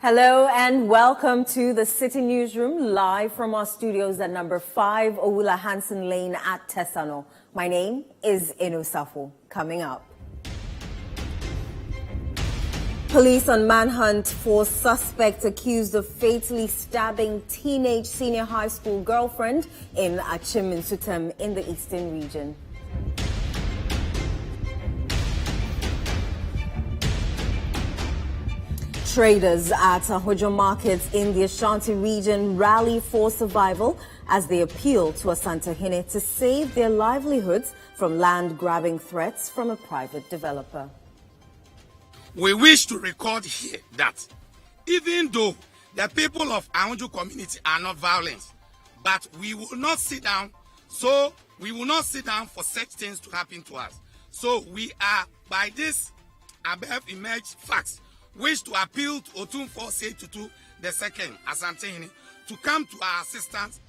Hello and welcome to the Citi Newsroom, live from our studios at number 5 Owula Hansen Lane at Tesano. My name is Inu Safo. Coming up. Police on manhunt for suspect accused of fatally stabbing teenage senior high school girlfriend in Achim in the Eastern region. Traders at Ahojo markets in the Ashanti region rally for survival as they appeal to Asantehene to save their livelihoods from land-grabbing threats from a private developer. We wish to record here that even though the people of Ahojo community are not violent, but we will not sit down, for such things to happen to us. So we are, by this above emerged facts, wish to appeal to Otumfo Setutu II, Asantehene, to come to our assistance.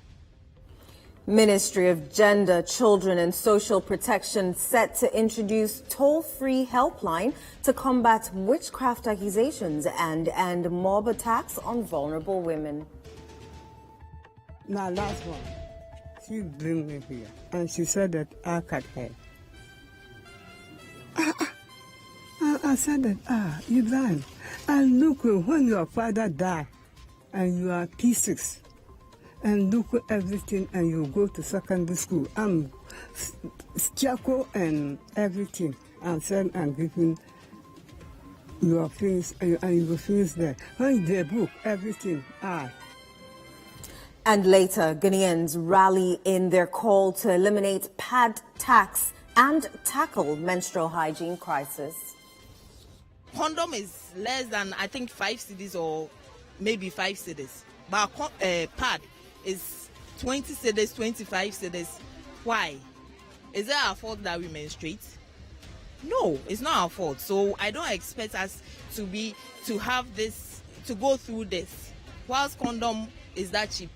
Ministry of Gender, Children and Social Protection set to introduce toll-free helpline to combat witchcraft accusations and end mob attacks on vulnerable women. Now, last one, she bring me here and she said that I cut her. I said that, Ibrahim, and look when your father died and you are P6 and look at everything and you go to secondary school. I'm Chaco and everything. And said I'm giving your things and you finish there. When the book, everything, And later, Ghanaians rally in their call to eliminate pad tax and tackle menstrual hygiene crisis. Condom is less than, I think, 5 cedis or maybe 5 cedis. But pad is 20 cedis, 25 cedis. Why? Is it our fault that we menstruate? No, it's not our fault. So I don't expect us to have this, to go through this. Whilst condom is that cheap.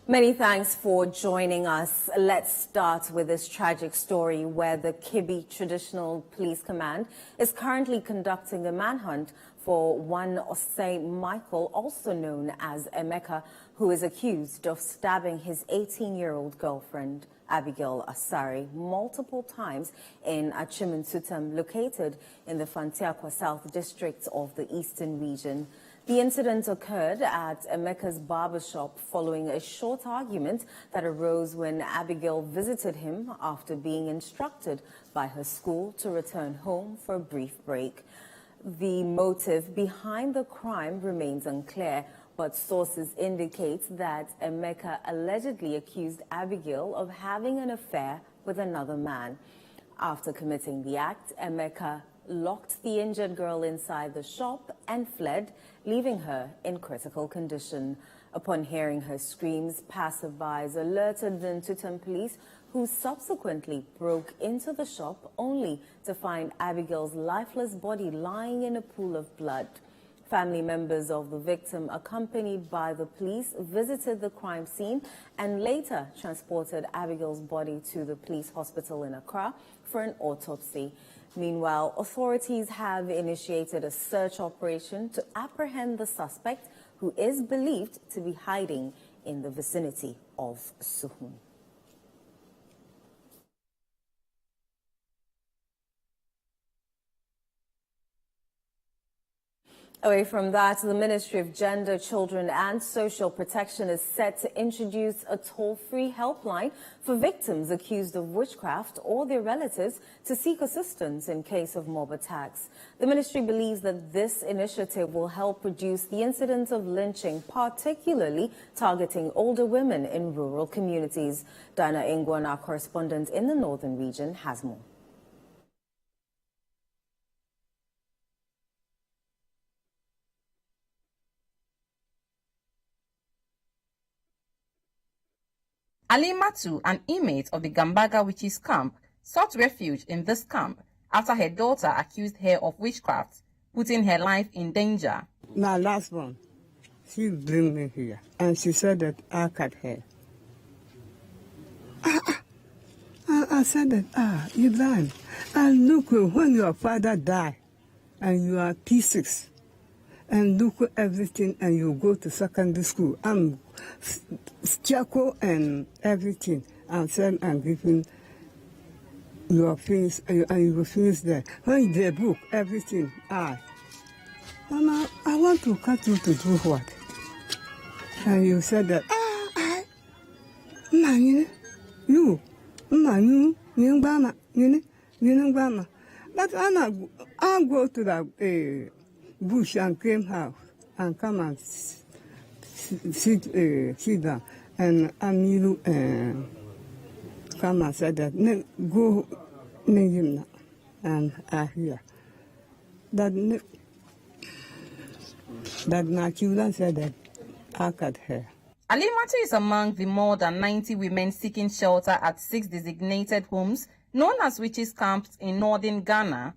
Many thanks for joining us. Let's start with this tragic story where the Kibi Traditional Police Command is currently conducting a manhunt for one Osei Michael, also known as Emeka, who is accused of stabbing his 18-year-old girlfriend, Abigail Asari, multiple times in Achim, located in the Fantiakwa South District of the Eastern region. The incident occurred at Emeka's barbershop following a short argument that arose when Abigail visited him after being instructed by her school to return home for a brief break. The motive behind the crime remains unclear, but sources indicate that Emeka allegedly accused Abigail of having an affair with another man. After committing the act, Emeka locked the injured girl inside the shop and fled, leaving her in critical condition. Upon hearing her screams, passersby alerted the Ntutem police, who subsequently broke into the shop only to find Abigail's lifeless body lying in a pool of blood. Family members of the victim, accompanied by the police, visited the crime scene and later transported Abigail's body to the police hospital in Accra for an autopsy. Meanwhile, authorities have initiated a search operation to apprehend the suspect, who is believed to be hiding in the vicinity of Suhum. Away from that, the Ministry of Gender, Children and Social Protection is set to introduce a toll-free helpline for victims accused of witchcraft or their relatives to seek assistance in case of mob attacks. The ministry believes that this initiative will help reduce the incidence of lynching, particularly targeting older women in rural communities. Diana Ingwan, our correspondent in the northern region, has more. Ali Matu, an inmate of the Gambaga witches camp, sought refuge in this camp after her daughter accused her of witchcraft, putting her life in danger. My last one, she bring me here, and she said that I cut her. I said that, you blind. And look, when your father died, and you are P6, and look at everything, and you go to secondary school, I'm charcoal and everything, and said I'm giving your things, and you will finish there. When the book, everything, Mama, I want to cut you to do what? And you said that, but I'll go to the bush and came house and come and sit down. And Amiru come and said that, go, and I hear. That my children said that I cut her. Alimatu is among the more than 90 women seeking shelter at 6 designated homes known as witches' camps in northern Ghana.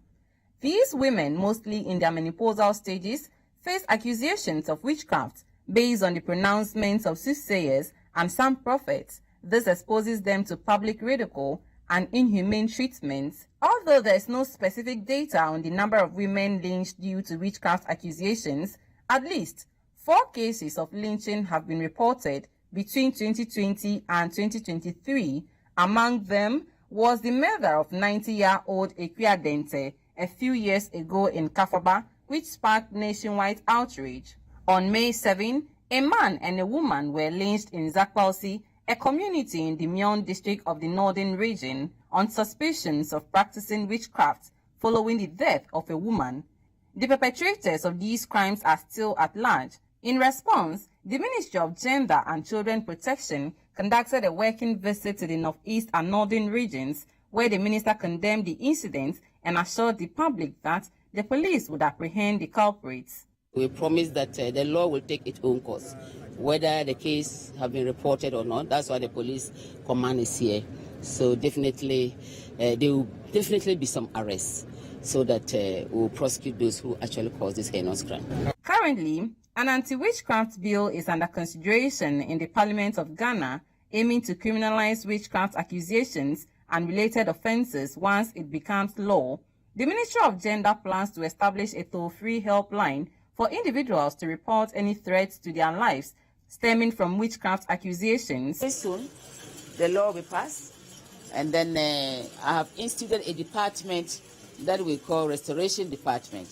These women, mostly in their menopausal stages, face accusations of witchcraft based on the pronouncements of soothsayers and some prophets. This exposes them to public ridicule and inhumane treatment. Although there is no specific data on the number of women lynched due to witchcraft accusations, at least 4 cases of lynching have been reported between 2020 and 2023. Among them was the murder of 90-year-old Ekwia Dente a few years ago in Kafaba, which sparked nationwide outrage. On May 7, a man and a woman were lynched in Zakwalsi, a community in the Myon district of the northern region, on suspicions of practicing witchcraft following the death of a woman. The perpetrators of these crimes are still at large. In response, the Ministry of Gender and Children Protection conducted a working visit to the northeast and northern regions, where the minister condemned the incident and assured the public that the police would apprehend the culprits. We promise that the law will take its own course, whether the case have been reported or not. That's why the police command is here. So definitely, there will definitely be some arrests, so that we'll prosecute those who actually caused this heinous crime. Currently, an anti-witchcraft bill is under consideration in the Parliament of Ghana, aiming to criminalize witchcraft accusations and related offences once it becomes law. The Ministry of Gender plans to establish a toll-free helpline for individuals to report any threats to their lives stemming from witchcraft accusations. Very soon, the law will pass, and then I have instituted a department that we call Restoration Department,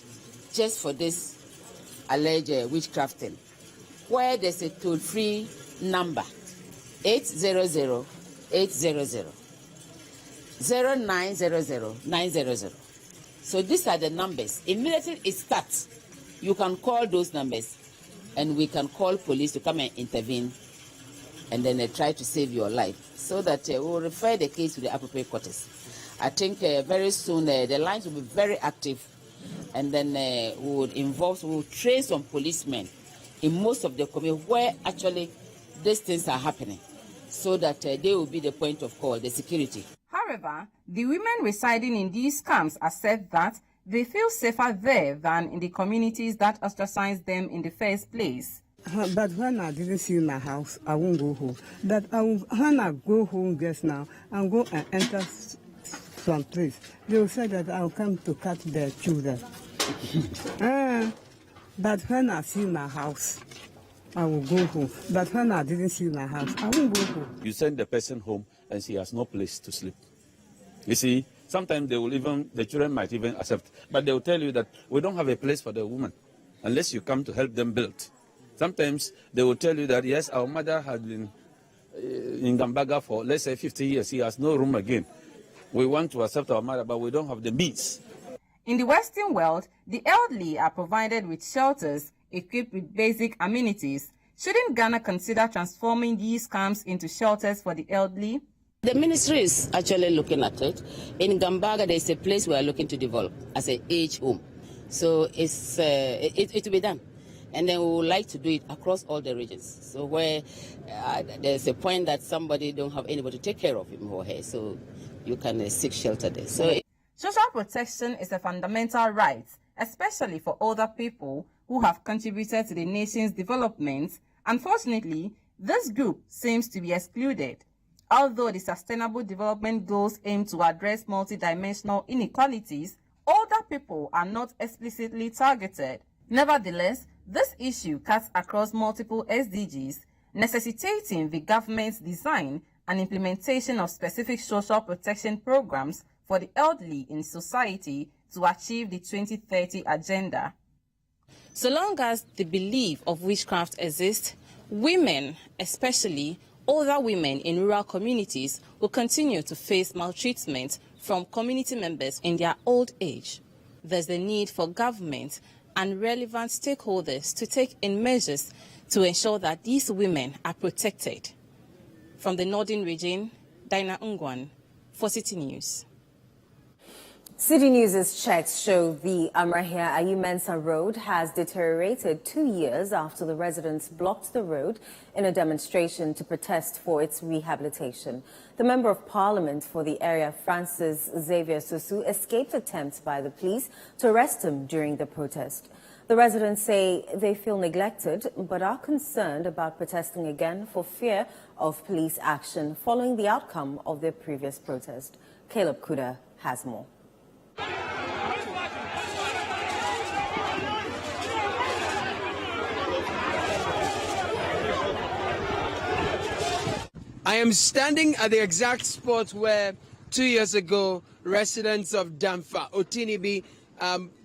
just for this alleged witchcrafting, where there's a toll-free number, 800-800, 0900-900. So these are the numbers. Immediately it starts, you can call those numbers, and we can call police to come and intervene, and then they try to save your life, so that we'll refer the case to the appropriate quarters. I think very soon the lines will be very active, and then we'll train some policemen in most of the community where actually these things are happening, so that they will be the point of call, the security. However, the women residing in these camps assert that they feel safer there than in the communities that ostracized them in the first place. But when I didn't see my house, I won't go home. When I go home just now, I'll go and enter some place. They will say that I'll come to cut their children. But when I see my house, I will go home. But when I didn't see my house, I won't go home. You send the person home and she has no place to sleep. You see, sometimes the children might even accept, but they will tell you that we don't have a place for the woman unless you come to help them build. Sometimes they will tell you that, yes, our mother has been in Gambaga for, let's say, 50 years. She has no room again. We want to accept our mother, but we don't have the means. In the Western world, the elderly are provided with shelters equipped with basic amenities. Shouldn't Ghana consider transforming these camps into shelters for the elderly? The ministry is actually looking at it. In Gambaga, there's a place we are looking to develop as an age home. So it will be done. And then we would like to do it across all the regions. So where there's a point that somebody don't have anybody to take care of him or her, so you can seek shelter there. Social protection is a fundamental right, especially for older people who have contributed to the nation's development. Unfortunately, this group seems to be excluded. Although the Sustainable Development Goals aim to address multidimensional inequalities, older people are not explicitly targeted. Nevertheless, this issue cuts across multiple SDGs, necessitating the government's design and implementation of specific social protection programs for the elderly in society to achieve the 2030 agenda. So long as the belief of witchcraft exists, women, especially older women in rural communities, will continue to face maltreatment from community members in their old age. There's the need for government and relevant stakeholders to take in measures to ensure that these women are protected. From the Northern region, Dinah Ungwan, for Citi News. Citi News' checks show the Amrahia Ayumensa Road has deteriorated 2 years after the residents blocked the road in a demonstration to protest for its rehabilitation. The Member of Parliament for the area, Francis Xavier Susu, escaped attempts by the police to arrest him during the protest. The residents say they feel neglected but are concerned about protesting again for fear of police action following the outcome of their previous protest. Caleb Kuda has more. I am standing at the exact spot where 2 years ago residents of Damfa, Otinibi,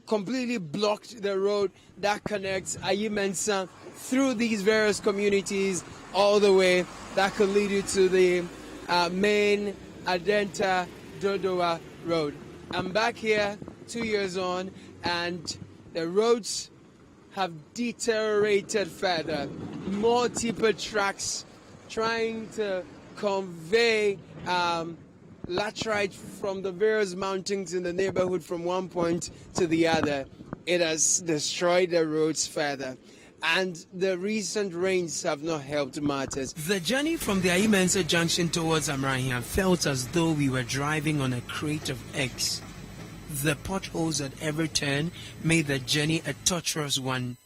completely blocked the road that connects Ayumensa through these various communities all the way that could lead you to the main Adenta Dodowa road. I'm back here 2 years on, and the roads have deteriorated further. Multiple tracks trying to convey laterite from the various mountains in the neighborhood from one point to the other. It has destroyed the roads further, and the recent rains have not helped matters. The journey from the Ayumensa junction towards Amrahia felt as though we were driving on a crate of eggs. The potholes at every turn made the journey a torturous one.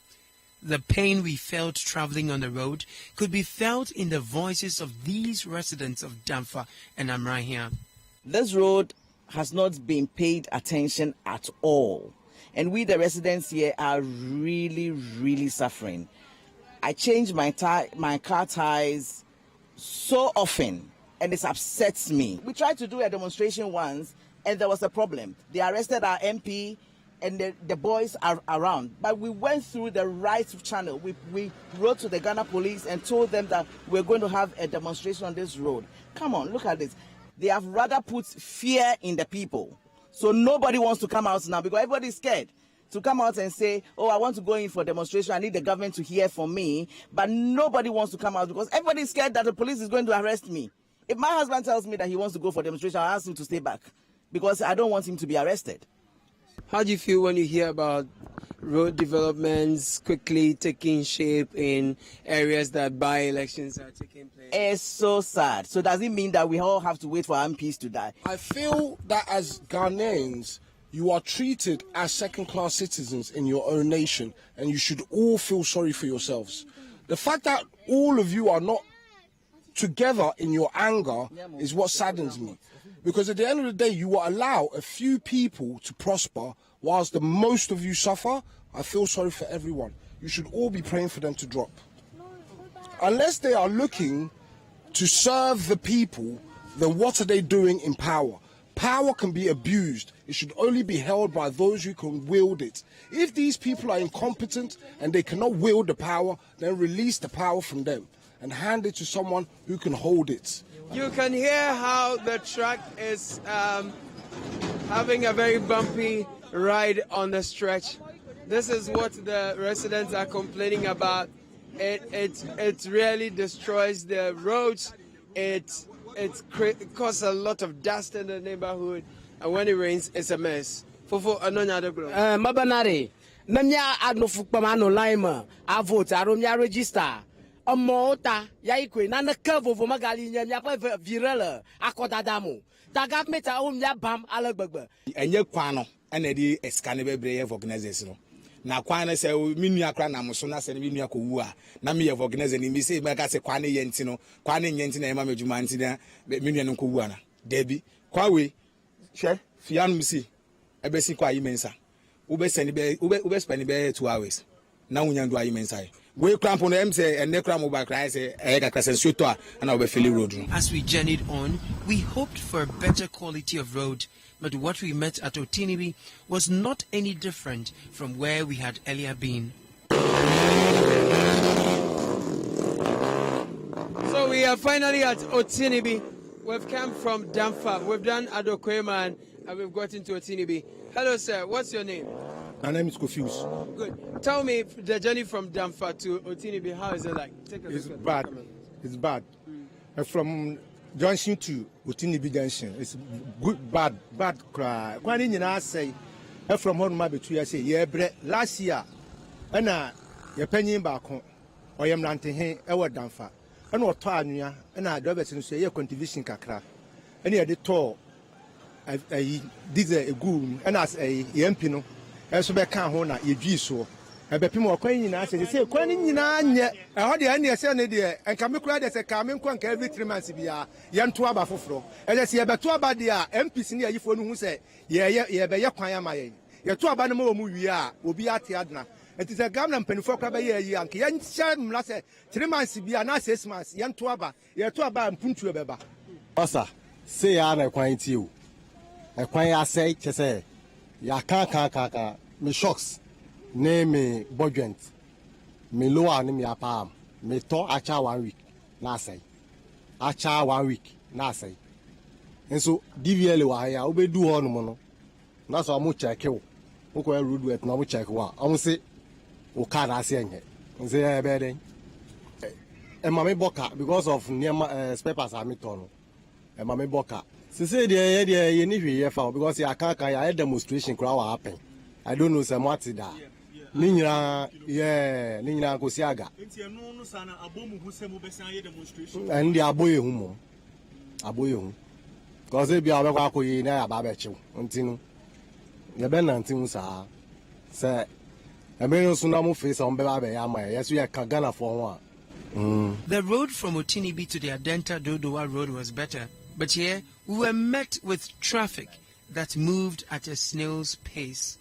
The pain we felt traveling on the road could be felt in the voices of these residents of Damfa and Amrahia. This road has not been paid attention at all. And we, the residents here, are really, really suffering. I change my car tires so often, and it upsets me. We tried to do a demonstration once, and there was a problem. They arrested our MP, and the boys are around. But we went through the right channel. We wrote to the Ghana police and told them that we're going to have a demonstration on this road. Come on, look at this. They have rather put fear in the people. So nobody wants to come out now because everybody's scared to come out and say, oh, I want to go in for demonstration. I need the government to hear from me. But nobody wants to come out because everybody's scared that the police is going to arrest me. If my husband tells me that he wants to go for demonstration, I'll ask him to stay back because I don't want him to be arrested. How do you feel when you hear about road developments quickly taking shape in areas that by-elections are taking place? It's so sad. So does it mean that we all have to wait for MPs to die? I feel that as Ghanaians, you are treated as second-class citizens in your own nation, and you should all feel sorry for yourselves. The fact that all of you are not together in your anger is what saddens me. Because at the end of the day, you will allow a few people to prosper whilst the most of you suffer. I feel sorry for everyone. You should all be praying for them to drop. Unless they are looking to serve the people, then what are they doing in power? Power can be abused. It should only be held by those who can wield it. If these people are incompetent and they cannot wield the power, then release the power from them and hand it to someone who can hold it. You can hear how the truck is having a very bumpy ride on the stretch. This is what the residents are complaining about. It really destroys the roads. It causes a lot of dust in the neighborhood, and when it rains, it's a mess. Fofo anonyado gro. Mabanare. Namya adnofukpamano laima. Avote aromya register. Amota yaikwe na nakavu magali nyamya pa viral akodadamu. The government are only bam alagbagba. And your quano and the escanable brave of organization. Now, Quana say, Minia Crana Mosonas and Minia Kua, Nami of organizing, me say, Magasa Quani Yentino, Quani Yentina, Mamma Jumantina, Minian Kuana, Debbie, Kwawe, Chef, Fian Missy, a basic qua immensa. Ube spend 2 hours. Now we do immensa. We cramp on them say, and necram over cry say, Ega Crescent Shooter, and I'll be filling road. As we journeyed on, we hoped for a better quality of road, but what we met at Otinibi was not any different from where we had earlier been. So we are finally at Otinibi. We've come from Damfa, we've done Adokweman, and we've got into Otinibi. Hello, sir. What's your name? My name is Confused. Good. Tell me the journey from Damfa to Otinibi. How is it like? It's bad. It's bad. From Junction to Otinibi Junction, it's good, bad cry. When you say, from home, maybe 2 years, yeah, last year, and you're penny back home, or you're not here, our Damfa. And what time you are, and I don't say your contribution kakra. And you're the tall. This is a good, and as a Yampino, as we can't hold a Jiso. I bet people are quite nice and say, quite in I had the idea, and come cry as a coming quank every 3 months. Be a young Tuaba for floor. And I see about Tuaba, the MPs near you for who say, yeah, by your Payama. Your Tuaba no more we are, will be at Yadna. It is a government pen for Cabay Yankee, young Sham last 3 months be an 6 months, young Tuaba, your Tuaba and Puntu Beba. Osa, say I'm acquainted you. I say, say, ya kaka, me shocks, name me budget, me lower name ya palm, me to acha 1 week, na say, acha 1 week, na say. And so, DVL wa ya, ube do on mono, na so amu check you, uko rude wet, na mu check wa, amu say, ukara senye, and say, eh, bedding. And mame boka, because of near papers are me tono, and mame boka. Say you need to hear because you can't a demonstration crowd happen. I don't know some what's that. Nina, yeah, Nina Gosiaga. And the aboy humo. Aboy because they be our Wako in a barbechu until the Benantin say, a million tsunami face on Babe Yama. Yes, we are Kagana for one. The road from Otinibi to the Adenta Dodowa road was better, but here we were met with traffic that moved at a snail's pace.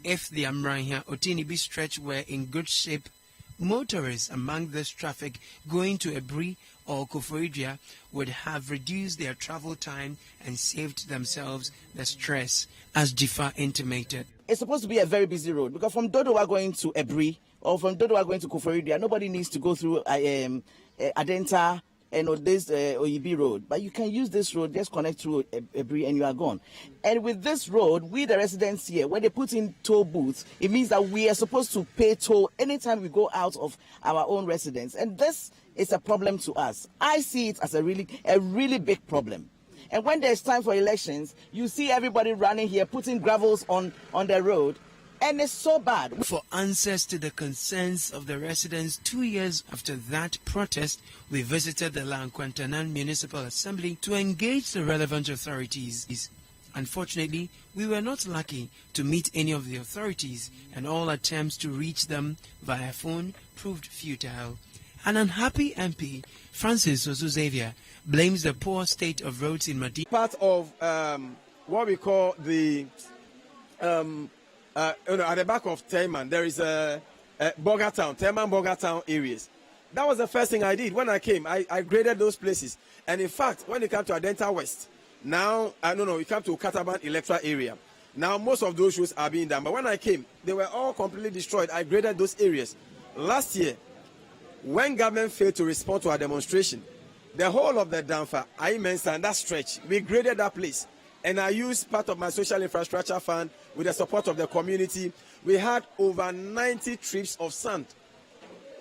If the Amranya Otinibi stretch were in good shape, motorists among this traffic going to Ebri or Koforidua would have reduced their travel time and saved themselves the stress, as Jifa intimated. It's supposed to be a very busy road because from Dodowa going to Ebri or from Dodowa going to Koforidua, nobody needs to go through Adenta and this Oyibi road, but you can use this road, just connect through Ebri and you are gone. And with this road, we the residents here, when they put in toll booths, it means that we are supposed to pay toll anytime we go out of our own residence. And this is a problem to us. I see it as a really big problem. And when there's time for elections, you see everybody running here, putting gravels on the road. And it's so bad. For answers to the concerns of the residents 2 years after that protest, we visited the Lankwantanan Municipal Assembly to engage the relevant authorities. Unfortunately, we were not lucky to meet any of the authorities, and all attempts to reach them via phone proved futile. An unhappy MP, Francis Osu-Xavier, blames the poor state of roads in Madi. Part of what we call the at the back of Teman, there is a Boga Town, Teman Boga Town areas. That was the first thing I did when I came. I graded those places. And in fact, when you come to Adenta West, now, you come to Kataban Electoral area. Now, most of those roads are being done. But when I came, they were all completely destroyed. I graded those areas. Last year, when government failed to respond to our demonstration, the whole of the Damfa, Menstrual, and that stretch, we graded that place. And I used part of my social infrastructure fund with the support of the community. We had over 90 trips of sand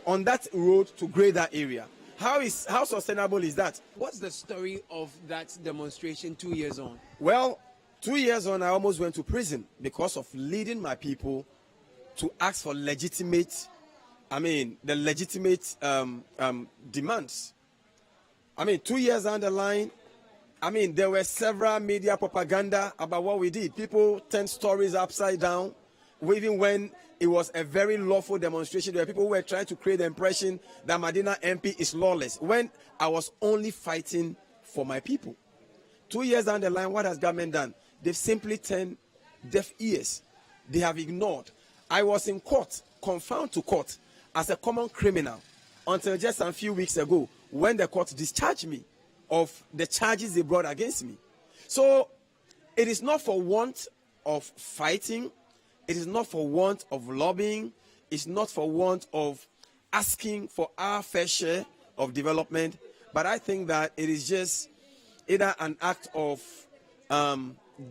on that road to grade that area. How sustainable is that? What's the story of that demonstration 2 years on? Well, 2 years on, I almost went to prison because of leading my people to ask for legitimate demands. 2 years down the line, I mean, there were several media propaganda about what we did. People turned stories upside down, even when it was a very lawful demonstration. There were people who were trying to create the impression that Medina MP is lawless, when I was only fighting for my people. 2 years down the line, what has government done? They've simply turned deaf ears. They have ignored. I was in court, confounded to court, as a common criminal until just a few weeks ago, when the court discharged me of the charges they brought against me. So it is not for want of fighting. It is not for want of lobbying. It's not for want of asking for our fair share of development. But I think that it is just either an act of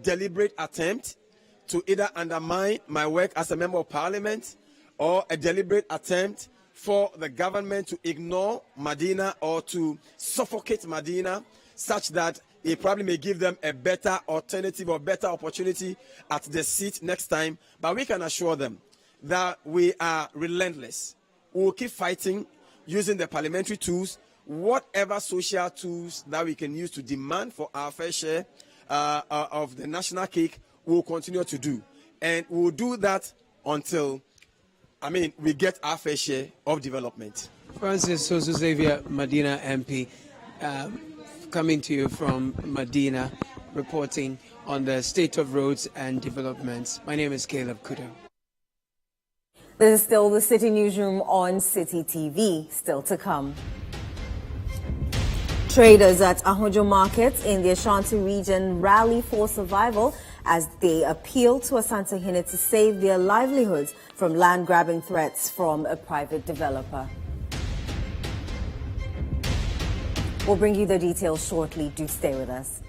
deliberate attempt to either undermine my work as a member of parliament, or a deliberate attempt for the government to ignore Medina or to suffocate Medina, such that it probably may give them a better alternative or better opportunity at the seat next time. But we can assure them that we are relentless. We will keep fighting using the parliamentary tools, whatever social tools that we can use to demand for our fair share of the national cake. We will continue to do. And we will do that until, we get our fair share of development. Francis Sosu Xavier, Medina MP, coming to you from Medina, reporting on the state of roads and developments. My name is Caleb Kudo. This is still the City Newsroom on Citi TV. Still to come. Traders at Ahojo Market in the Ashanti region rally for survival as they appeal to Asantehene to save their livelihoods from land-grabbing threats from a private developer. We'll bring you the details shortly. Do stay with us.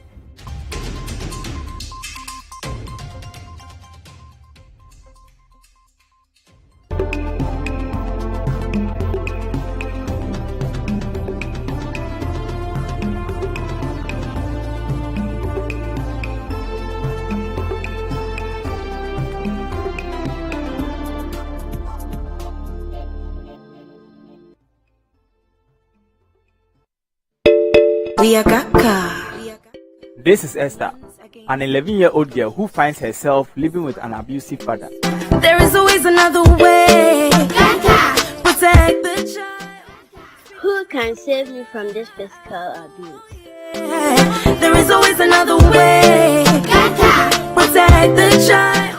This is Esther, an 11-year-old girl who finds herself living with an abusive father. There is always another way. Protect the child. Who can save me from this physical abuse? There is always another way. Protect the child.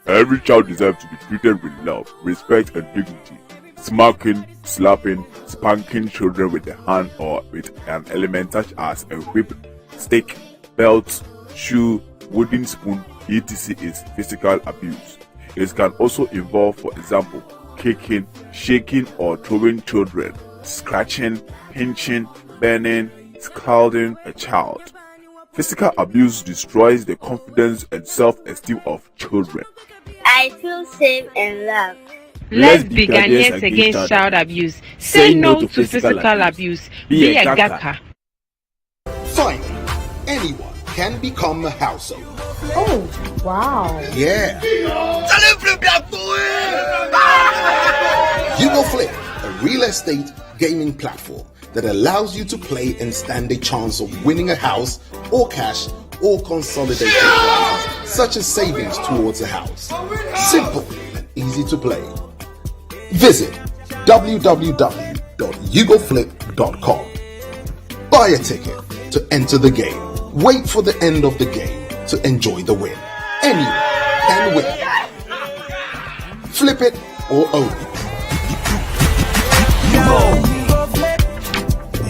Every child deserves to be treated with love, respect, and dignity. Smacking, slapping, spanking children with a hand or with an element such as a whip, stick, belt, shoe, wooden spoon, etc. is physical abuse. It can also involve, for example, kicking, shaking or throwing children, scratching, pinching, burning, scalding a child. Physical abuse destroys the confidence and self-esteem of children. I feel safe and loved. Let's be Ghanaians against child abuse. Say no to physical abuse. Be a Gaka. Finally, anyone can become a household. Oh, wow. Yeah. Hugo Flip, a real estate gaming platform that allows you to play and stand a chance of winning a house or cash or consolidated prizes, such as savings towards a house. Simple and easy to play. Visit www.ugoflip.com. Buy a ticket to enter the game. Wait for the end of the game to enjoy the win. Anyone can win. Flip it or own it.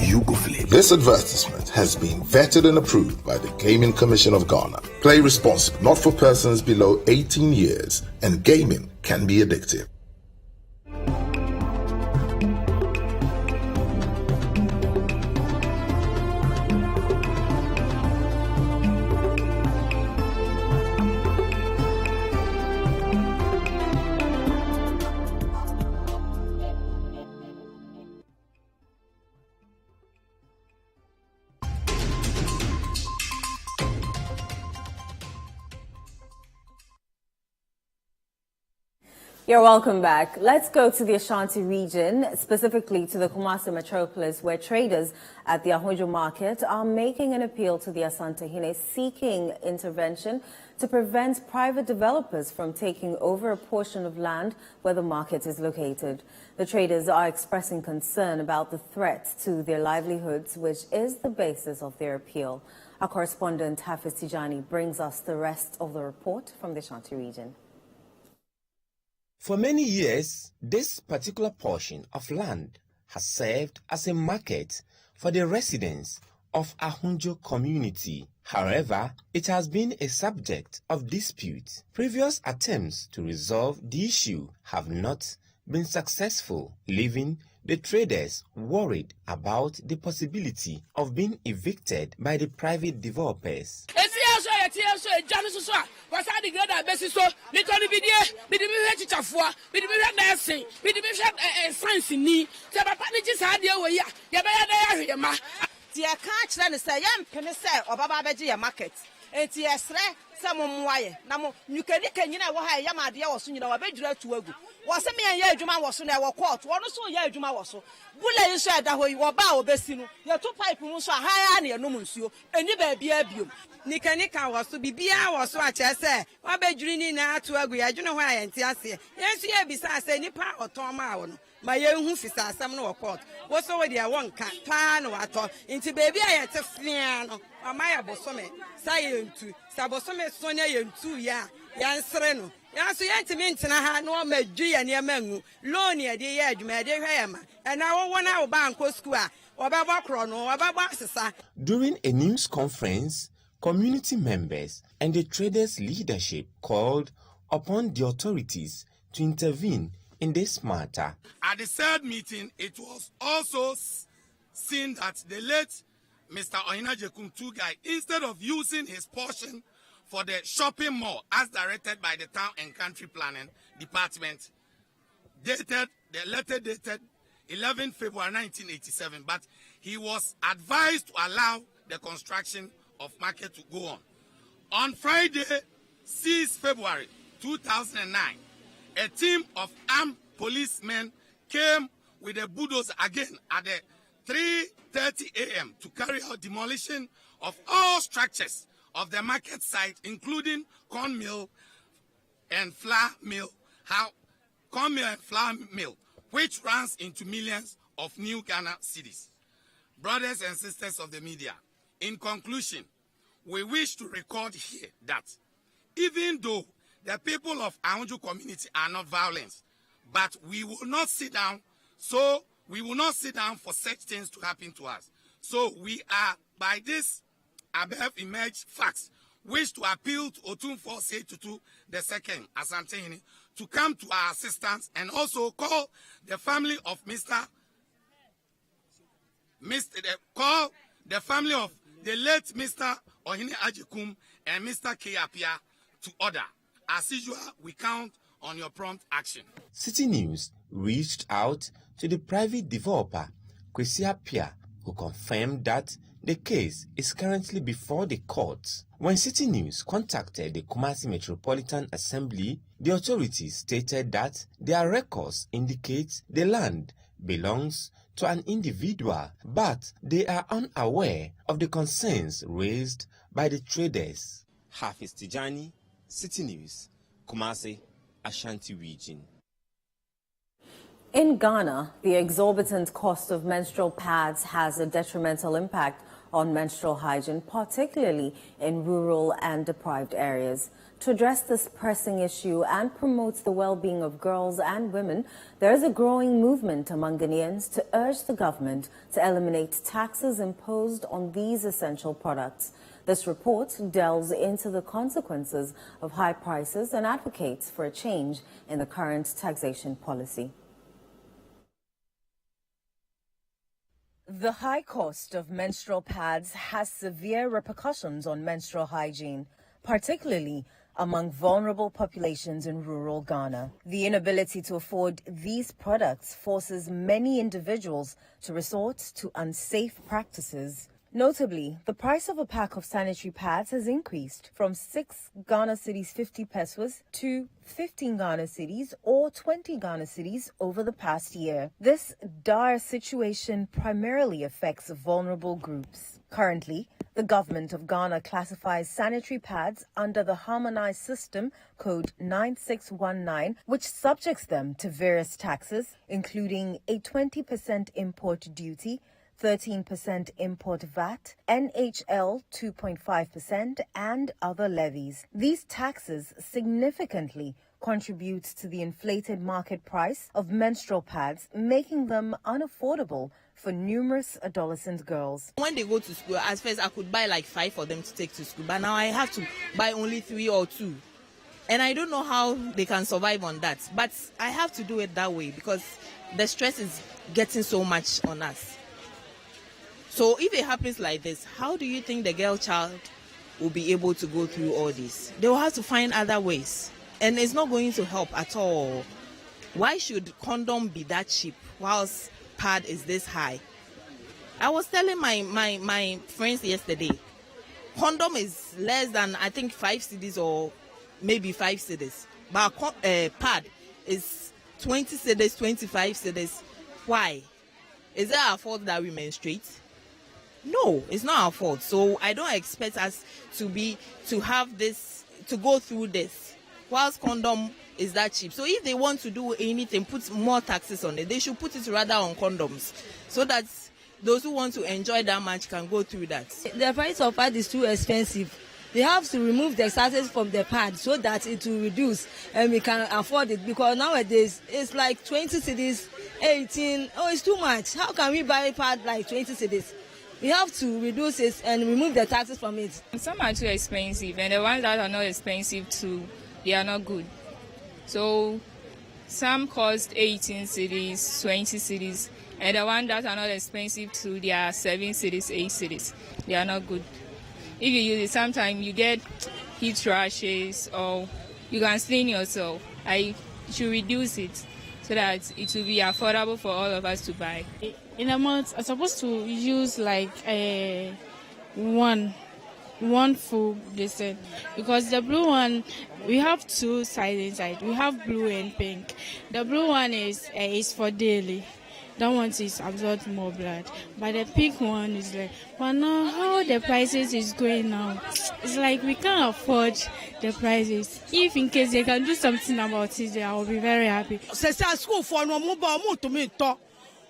Ugoflip. This advertisement has been vetted and approved by the Gaming Commission of Ghana. Play responsibly, not for persons below 18 years, and gaming can be addictive. You're welcome back. Let's go to the Ashanti region, specifically to the Kumasi metropolis, where traders at the Ahunjo market are making an appeal to the Asantehene, seeking intervention to prevent private developers from taking over a portion of land where the market is located. The traders are expressing concern about the threat to their livelihoods, which is the basis of their appeal. Our correspondent Hafiz Tijani brings us the rest of the report from the Ashanti region. For many years, this particular portion of land has served as a market for the residents of Ahunjo community. However, it has been a subject of dispute. Previous attempts to resolve the issue have not been successful, leaving the traders worried about the possibility of being evicted by the private developers. Nika wasu bibia wasu achese obedwiri na atu agu ya dwene ho ayente ase yensu ye bisa se nipa otoma wo no ma ye hu fisa asam no court wo so we dia wonka pa no ato nti bebi ayete fia no amaya bosome sayentu sabosome sonya yentu ya yansre no yanso yentimi ntena ha no madwi ya ne mangu loan ye de ye adwuma de hwa ya ma na wo wona wo bank school a obaba kro no obaba sesa. During a news conference, community members and the traders' leadership called upon the authorities to intervene in this matter. At the third meeting, it was also seen that the late Mr. Ohinajekum Tugai, instead of using his portion for the shopping mall as directed by the Town and Country Planning Department, the letter dated 11 February 1987, but he was advised to allow the construction of market to go on. On Friday, 6 February 2009, a team of armed policemen came with a bulldozer again at the 3:30 a.m. to carry out demolition of all structures of the market site, including corn mill and flour mill, which runs into millions of new Ghana cedis. Brothers and sisters of the media, in conclusion, we wish to record here that even though the people of Ahunjo community are not violent, but we will not sit down, for such things to happen to us. So we are, by this above emerged facts, wish to appeal to Otunfo Setutu II Asantehene to come to our assistance and also call the family of the late Mr. Ohine Ajikum and Mr. Kayapia to order. As usual, we count on your prompt action. Citi News reached out to the private developer, Kwesi Apia, who confirmed that the case is currently before the courts. When Citi News contacted the Kumasi Metropolitan Assembly, the authorities stated that their records indicate the land belongs to an individual, but they are unaware of the concerns raised by the traders. Hafiz Tijani, Citi News, Kumasi, Ashanti region. In Ghana, the exorbitant cost of menstrual pads has a detrimental impact on menstrual hygiene, particularly in rural and deprived areas. To address this pressing issue and promote the well-being of girls and women, there is a growing movement among Ghanaians to urge the government to eliminate taxes imposed on these essential products. This report delves into the consequences of high prices and advocates for a change in the current taxation policy. The high cost of menstrual pads has severe repercussions on menstrual hygiene, particularly among vulnerable populations in rural Ghana. The inability to afford these products forces many individuals to resort to unsafe practices. Notably, the price of a pack of sanitary pads has increased from 6 Ghana cedis 50 pesos to 15 Ghana cedis or 20 Ghana cedis over the past year. This dire situation primarily affects vulnerable groups. Currently, the government of Ghana classifies sanitary pads under the harmonized system code 9619, which subjects them to various taxes, including a 20% import duty, 13% import VAT, NHL 2.5%, and other levies. These taxes significantly contribute to the inflated market price of menstrual pads, making them unaffordable for numerous adolescent girls. When they go to school, at first I could buy like 5 for them to take to school, but now I have to buy only 3 or 2. And I don't know how they can survive on that. But I have to do it that way because the stress is getting so much on us. So if it happens like this, how do you think the girl child will be able to go through all this? They will have to find other ways. And it's not going to help at all. Why should condom be that cheap whilst pad is this high? I was telling my friends yesterday, condom is less than, I think, 5 cedis or maybe 5 cedis. But pad is 20 cedis, 25 cedis. Why? Is it our fault that we menstruate? No, it's not our fault. So I don't expect us to go through this whilst condom is that cheap. So if they want to do anything, put more taxes on it, they should put it rather on condoms so that those who want to enjoy that much can go through that. The price of pad is too expensive. They have to remove the taxes from the pad so that it will reduce and we can afford it, because nowadays it's like 20 cedis, 18. Oh, it's too much. How can we buy a pad like 20 cedis? We have to reduce it and remove the taxes from it. Some are too expensive, and the ones that are not expensive too, they are not good. So some cost 18 cedis, 20 cedis, and the ones that are not expensive too, they are 7 cedis, 8 cedis. They are not good. If you use it, sometimes you get heat rashes or you can stain yourself. I should reduce it so that it will be affordable for all of us to buy. In a month, I'm supposed to use like one full, they said, because the blue one, we have 2 sides inside. We have blue and pink. The blue one is for daily. That one is absorbs more blood. But the pink one is like, but now how the prices is going now, it's like we can't afford the prices. If in case they can do something about it, I will be very happy. School for no more to me talk.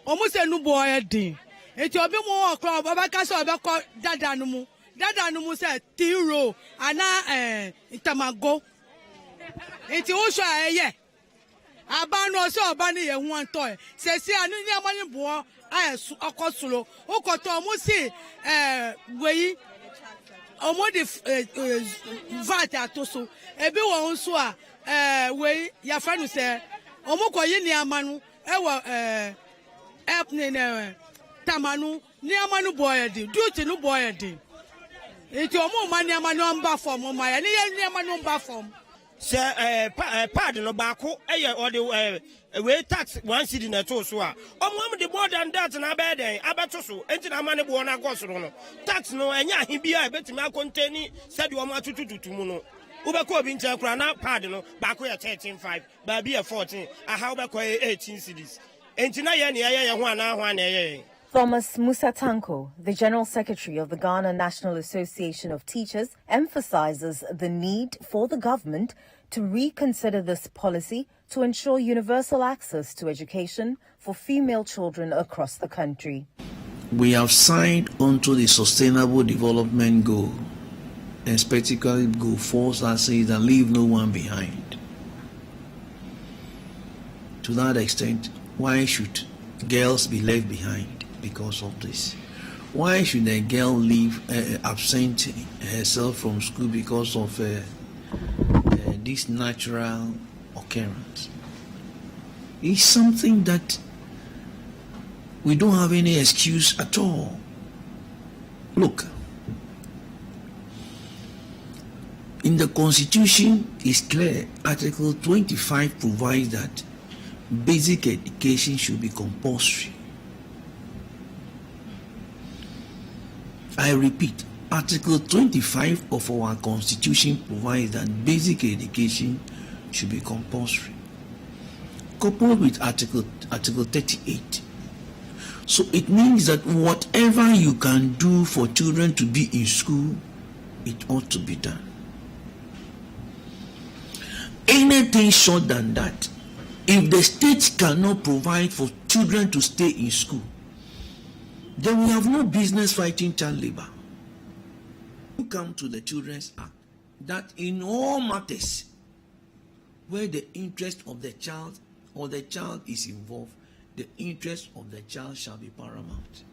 Almost a new boy din. It will be more crowd, but I can't say about Dadanumu. Dadanumu said, Tiro, and Itamago. It's also a year. Abano so bani ye one toy. Says, I knew money boy. I a cosulo. O cotomusi, way. Almost VAT atoso. Everyone so way, your friend say, Omoko Yini Manu, Tamanu, Niamanu boyadi, duty no boyadi. It's your more money, a number form, my number form. Sir, pardon, no backo, or the way tax 1 cedi in a tosua. Oh, the more than that, and I bed, Abatoso, enter a money born a gosono. Tax no, and ya, he be a better my containing, said you are much to Muno. Ubako bin Jakrana, pardon, Bako at 13.5, Baby at 14, a how back 18 cities. Thomas Musatanko, the General Secretary of the Ghana National Association of Teachers, emphasizes the need for the government to reconsider this policy to ensure universal access to education for female children across the country. We have signed onto the Sustainable Development Goal, and specifically Goal 4 that says that leave no one behind. To that extent, why should girls be left behind because of this? Why should a girl leave absent herself from school because of this natural occurrence? It's something that we don't have any excuse at all. Look, in the Constitution it's clear. Article 25 provides that basic education should be compulsory. I repeat, Article 25 of our Constitution provides that basic education should be compulsory, coupled with Article 38. So it means that whatever you can do for children to be in school, it ought to be done. Anything short than that, if the state cannot provide for children to stay in school, then we have no business fighting child labor. You come to the Children's Act that in all matters where the interest of the child or the child is involved, the interest of the child shall be paramount.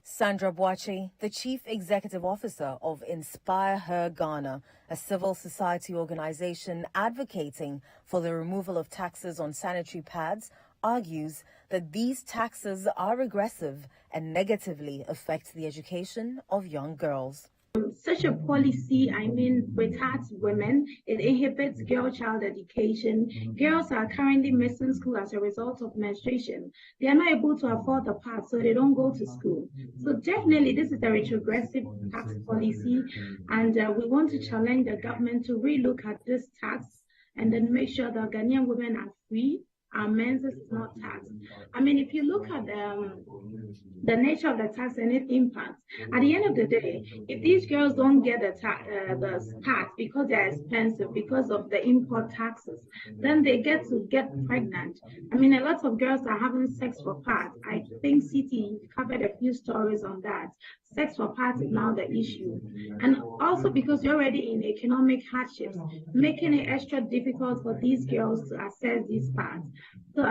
Sandra Boachi, the Chief Executive Officer of Inspire Her Ghana, a civil society organization advocating for the removal of taxes on sanitary pads, argues that these taxes are regressive and negatively affect the education of young girls. Such a policy, retards women. It inhibits girl-child education. Girls are currently missing school as a result of menstruation. They are not able to afford the pads, so they don't go to school. So definitely this is a retrogressive tax policy, and we want to challenge the government to relook at this tax and then make sure that Ghanaian women are free. Our men's is not taxed. If you look at the nature of the tax and its impact, at the end of the day, if these girls don't get the pads because they're expensive, because of the import taxes, then they get pregnant. A lot of girls are having sex for pads. I think Citi covered a few stories on that. Sex for pads is now the issue. And also because you're already in economic hardships, making it extra difficult for these girls to access these pads. So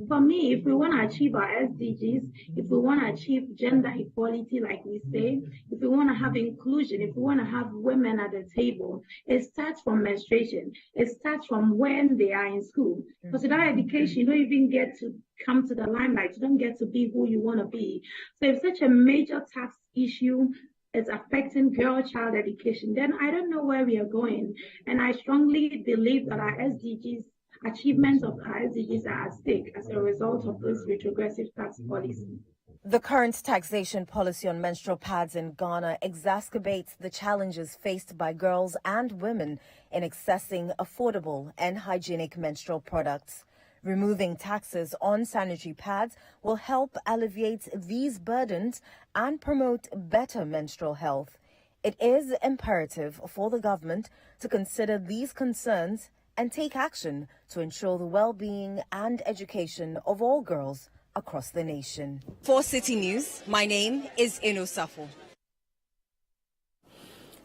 for me, if we want to achieve our SDGs, if we want to achieve gender equality, like we say, if we want to have inclusion, if we want to have women at the table, it starts from menstruation. It starts from when they are in school. Because without education, you don't even get to come to the limelight. You don't get to be who you want to be. So if such a major tax issue is affecting girl-child education, then I don't know where we are going. And I strongly believe that our SDGs, achievements of our SDGs are at stake as a result of this retrogressive tax policy. The current taxation policy on menstrual pads in Ghana exacerbates the challenges faced by girls and women in accessing affordable and hygienic menstrual products. Removing taxes on sanitary pads will help alleviate these burdens and promote better menstrual health. It is imperative for the government to consider these concerns and take action to ensure the well-being and education of all girls across the nation. For Citi News, my name is Ino Safo.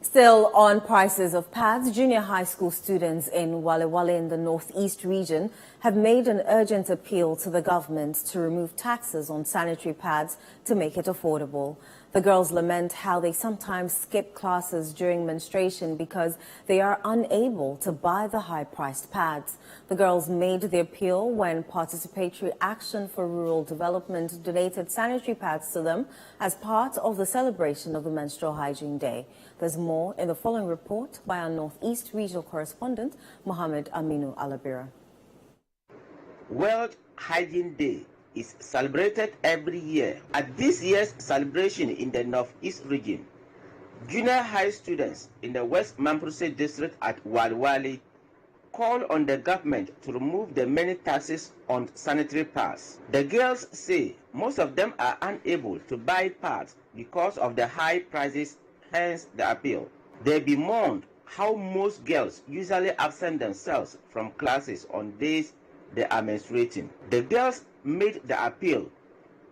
Still on prices of pads, junior high school students in Wale Wale in the northeast region have made an urgent appeal to the government to remove taxes on sanitary pads to make it affordable. The girls lament how they sometimes skip classes during menstruation because they are unable to buy the high-priced pads. The girls made the appeal when Participatory Action for Rural Development donated sanitary pads to them as part of the celebration of the Menstrual Hygiene Day. There's more in the following report by our Northeast Regional Correspondent, Mohammed Aminu Alabira. World Hygiene Day is celebrated every year. At this year's celebration in the Northeast region, junior high students in the West Mamprusa district at Wale Wale call on the government to remove the many taxes on sanitary pads. The girls say most of them are unable to buy pads because of the high prices, hence the appeal. They bemoaned how most girls usually absent themselves from classes on days they are menstruating. The girls made the appeal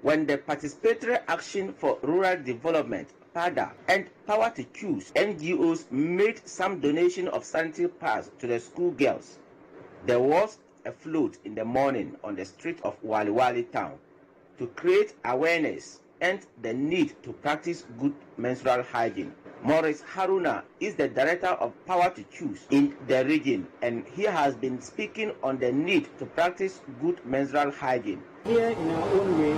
when the Participatory Action for Rural Development, PADA, and Power to Choose NGOs made some donation of sanitary pads to the school girls. There was a float in the morning on the street of Wale Wale town to create awareness and the need to practice good menstrual hygiene. Maurice Haruna is the director of Power to Choose in the region, and he has been speaking on the need to practice good menstrual hygiene. Here in our own way,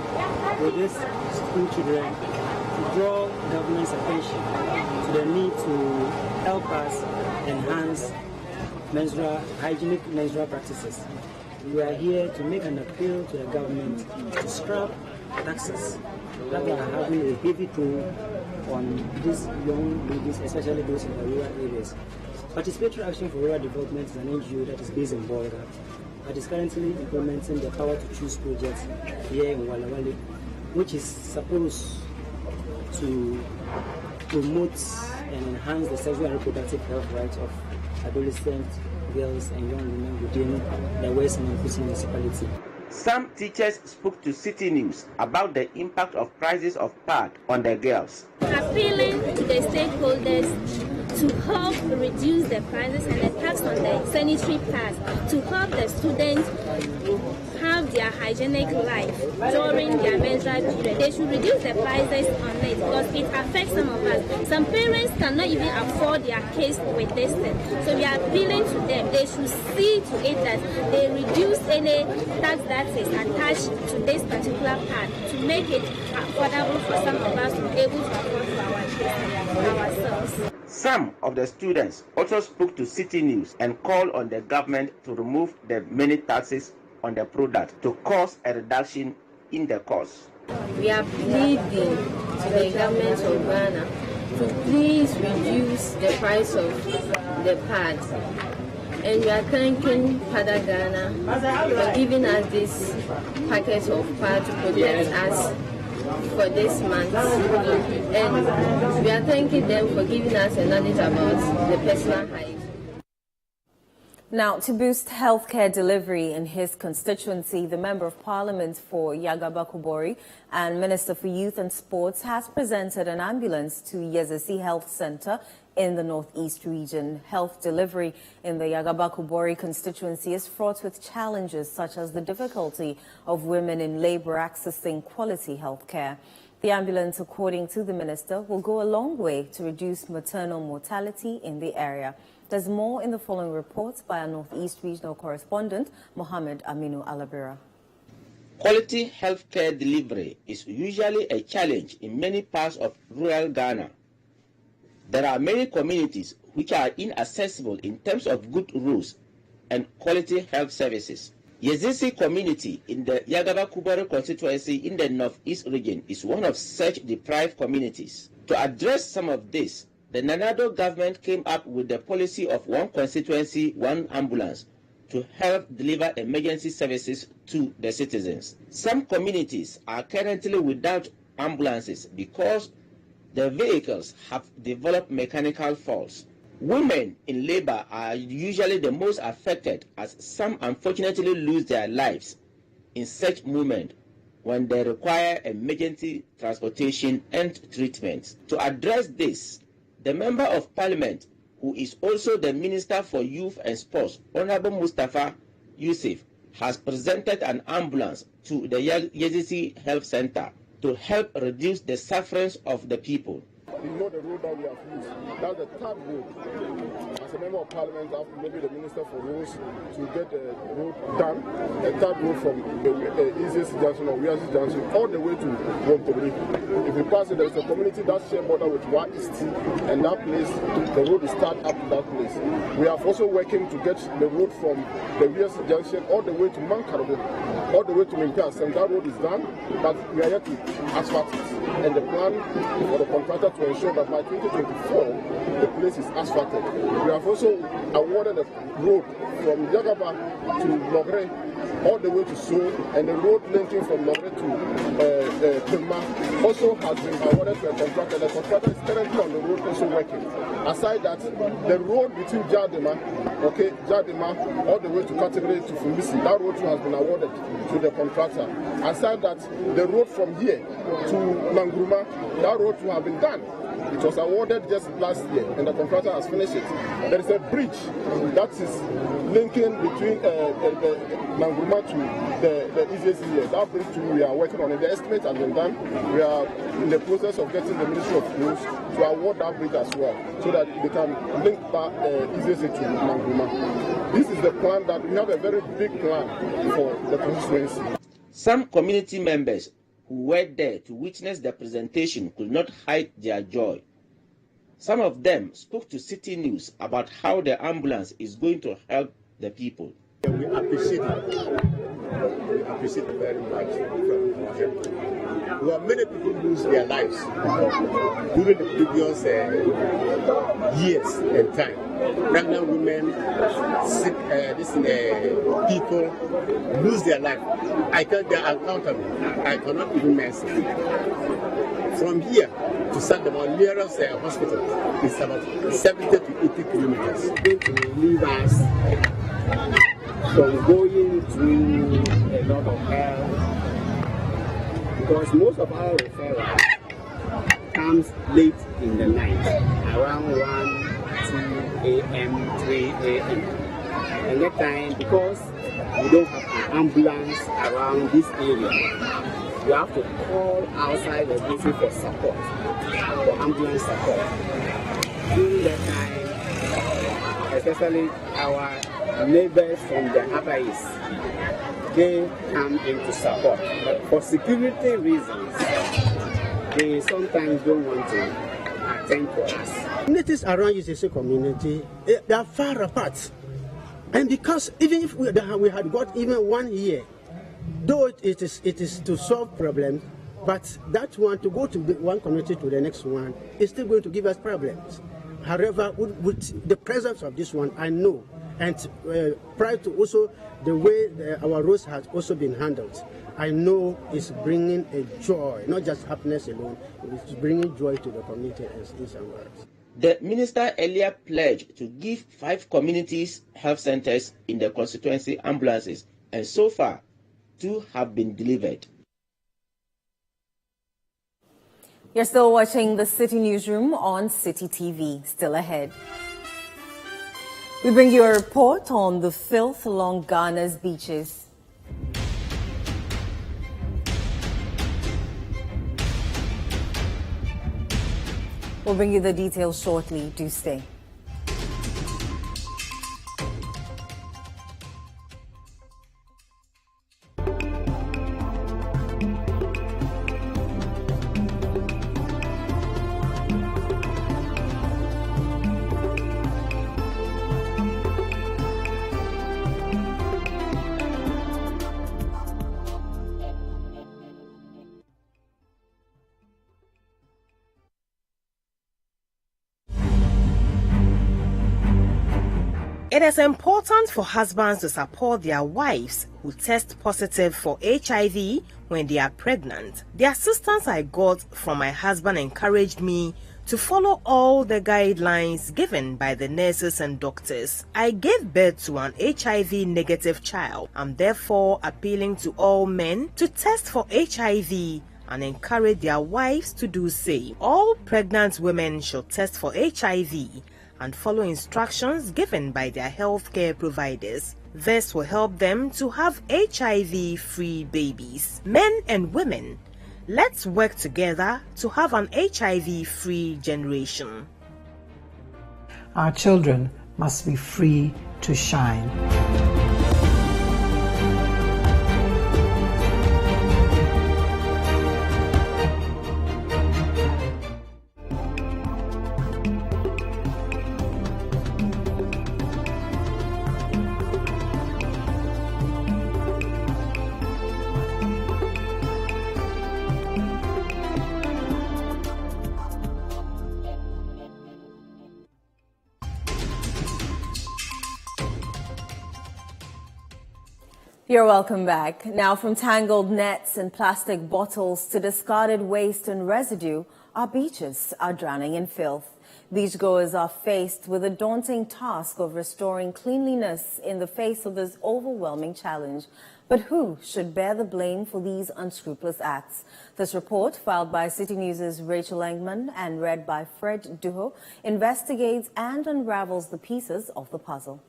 with these school children, to draw government's attention to the need to help us enhance hygienic menstrual practices. We are here to make an appeal to the government to scrap taxes that are having a heavy toll on these young ladies, especially those in the rural areas. Participatory Action for Rural Development is an NGO that is based in Boyra, but is currently implementing the Power to Choose project here in Walawale, which is supposed to promote and enhance the sexual and reproductive health rights of adolescent girls and young women within the West Memphis municipality. Some teachers spoke to Citi News about the impact of prices of pad on the girls. Appealing to the stakeholders to help reduce the prices and the tax on the sanitary pads to help the students have their hygienic life during their menstrual period. They should reduce the prices on it because it affects some of us. Some parents cannot even afford their kids with this thing. So we are appealing to them. They should see to it that they reduce any tax that is attached to this particular pad to make it affordable for some of us to be able to afford for our kids ourselves. Some of the students also spoke to Citi News and called on the government to remove the many taxes on the product to cause a reduction in the cost. We are pleading to the government of Ghana to please reduce the price of the pads. And we are thanking Father Ghana for giving us this package of pads to protect us for this month. And we are thanking them for giving us a knowledge about the personal hygiene. Now, to boost healthcare delivery in his constituency, the Member of Parliament for Yagaba-Kubori and Minister for Youth and Sports has presented an ambulance to Yezesi Health Center in the Northeast region. Health delivery in the Yagaba-Kubori constituency is fraught with challenges such as the difficulty of women in labor accessing quality health care. The ambulance, according to the minister, will go a long way to reduce maternal mortality in the area. There's more in the following reports by our Northeast regional correspondent, Mohammed Aminu Alabira. Quality healthcare delivery is usually a challenge in many parts of rural Ghana. There are many communities which are inaccessible in terms of good roads and quality health services. Yezesi community in the Yagaba-Kubori constituency in the Northeast region is one of such deprived communities. To address some of this, the Nanado government came up with the policy of one constituency, one ambulance to help deliver emergency services to the citizens. Some communities are currently without ambulances because the vehicles have developed mechanical faults. Women in labor are usually the most affected, as some unfortunately lose their lives in such movement when they require emergency transportation and treatment. To address this, the Member of Parliament, who is also the Minister for Youth and Sports, Honorable Mustafa Yusuf, has presented an ambulance to the Yezesi Health Center to help reduce the sufferance of the people. You know the road that we have used. That's the third road. As a member of parliament, I have to maybe the minister for roads to get the road done. The third road from the easiest junction or weirdest junction all the way to Wontobri. If you pass it, there's a community that share border with Wa East, and that place, the road is start up to that place. We are also working to get the road from the weirdest junction all the way to Mankarobo, all the way to Minkas, and that road is done, but we are yet to asphalt it. And the plan for the contractor to ensure that by 2024 the place is asphalted. We have also awarded a road from Yagaba to Logre all the way to Seoul, and the road linking from Logre to Pima also has been awarded to a contractor. The contractor is currently on the road also working. Aside that, the road between Jadima all the way to Category to Kumasi, that road too has been awarded to the contractor. Aside that, the road from here to Mangruma, that road too has been done. It was awarded just last year, and the contractor has finished it. There is a bridge that is linking between Mangruma to the easiest here. That bridge too, we are working on it. The estimate has been done. We are in the process of getting the Ministry of Roads to award that bridge as well, so that they can link that easiest to Mangruma. This is the plan that we have a very big plan for the constituency. Some community members who were there to witness the presentation could not hide their joy. Some of them spoke to Citi News about how the ambulance is going to help the people. We appreciate it. we appreciate it very much from our head. Well, many people lose their lives during the previous years and time. Pregnant women, sick, people lose their life. They are uncountable. I cannot even mention. From here to Sandamon, nearest hospital is about 70 to 80 kilometers. It's going to leave us from going through a lot of hell, because most of our referrals comes late in the night, around 1, 2 a.m., 3 a.m. And that time, because we don't have an ambulance around this area, you have to call outside the city for support, for ambulance support. During that time, especially our neighbors from the Upper East, they come in to support. But for security reasons, they sometimes don't want to attend to us. Communities around UCC community, they are far apart. And because even if we had got even 1 year, though it is to solve problems, but that one, to go to one community to the next one, is still going to give us problems. However, with the presence of this one, I know, and prior to also the way our roads has also been handled, I know it's bringing a joy, not just happiness alone, it's bringing joy to the community and somewhere else. The minister earlier pledged to give 5 communities health centers in the constituency ambulances, and so far, 2 have been delivered. You're still watching the City Newsroom on Citi TV. Still ahead, we bring you a report on the filth along Ghana's beaches. We'll bring you the details shortly. Do stay. It is important for husbands to support their wives who test positive for HIV when they are pregnant. The assistance I got from my husband encouraged me to follow all the guidelines given by the nurses and doctors. I gave birth to an HIV negative child. I'm therefore appealing to all men to test for HIV and encourage their wives to do the same. All pregnant women should test for HIV and follow instructions given by their healthcare providers. This will help them to have HIV-free babies. Men and women, let's work together to have an HIV-free generation. Our children must be free to shine. You're welcome back. Now, from tangled nets and plastic bottles to discarded waste and residue, our beaches are drowning in filth. Beachgoers are faced with a daunting task of restoring cleanliness in the face of this overwhelming challenge. But who should bear the blame for these unscrupulous acts? This report, filed by Citi News' Rachel Engman and read by Fred Duho, investigates and unravels the pieces of the puzzle.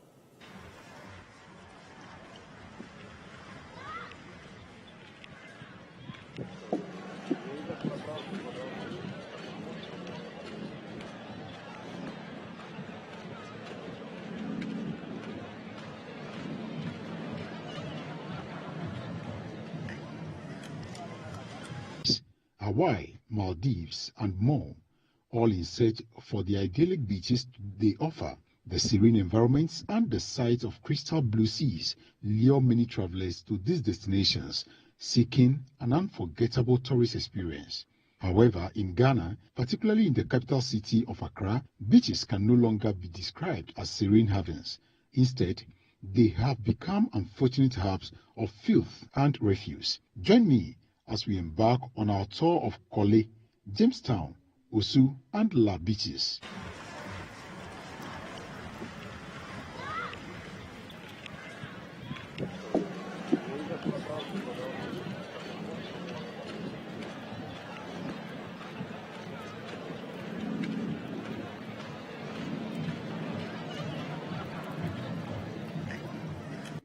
Hawaii, Maldives, and more, all in search for the idyllic beaches they offer The serene environments and the sight of crystal blue seas lure many travelers to these destinations, seeking an unforgettable tourist experience. However, in Ghana, particularly in the capital city of Accra, beaches can no longer be described as serene havens. Instead, they have become unfortunate hubs of filth and refuse. Join me as we embark on our tour of Korle, Jamestown, Osu, and La beaches.